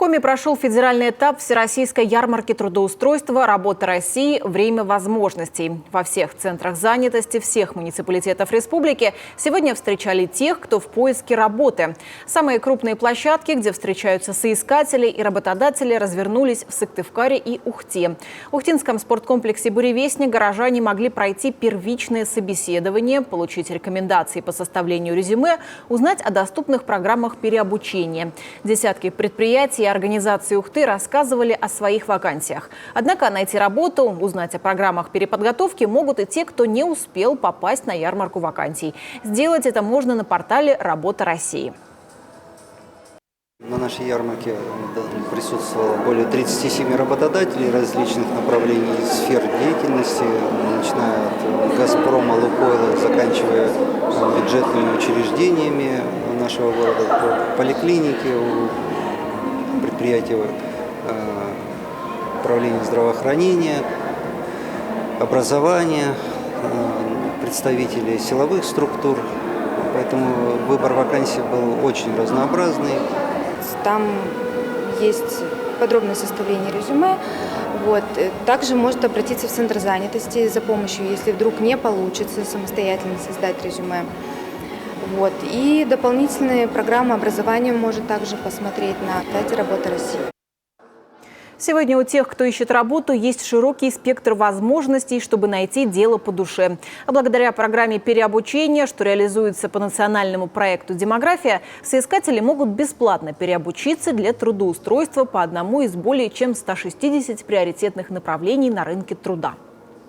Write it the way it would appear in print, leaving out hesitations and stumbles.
Коми прошел федеральный этап Всероссийской ярмарки трудоустройства «Работа России. Время возможностей». Во всех центрах занятости всех муниципалитетов республики сегодня встречали тех, кто в поиске работы. Самые крупные площадки, где встречаются соискатели и работодатели, развернулись в Сыктывкаре и Ухте. В Ухтинском спорткомплексе «Буревестник» горожане могли пройти первичное собеседование, получить рекомендации по составлению резюме, узнать о доступных программах переобучения. Десятки предприятий и организации Ухты рассказывали о своих вакансиях. Однако найти работу, узнать о программах переподготовки могут и те, кто не успел попасть на ярмарку вакансий. Сделать это можно на портале «Работа России». На нашей ярмарке присутствовало более 37 работодателей различных направлений и сфер деятельности, начиная от «Газпрома», «Лукойла», заканчивая бюджетными учреждениями нашего города, поликлиники, предприятия управления здравоохранения, образования, представителей силовых структур. Поэтому выбор вакансий был очень разнообразный. Там есть подробное составление резюме. Также может обратиться в центр занятости за помощью, если вдруг не получится самостоятельно создать резюме. И дополнительные программы образования может также посмотреть на сайте «Работа России». Сегодня у тех, кто ищет работу, есть широкий спектр возможностей, чтобы найти дело по душе. А благодаря программе переобучения, что реализуется по национальному проекту «Демография», соискатели могут бесплатно переобучиться для трудоустройства по одному из более чем 160 приоритетных направлений на рынке труда.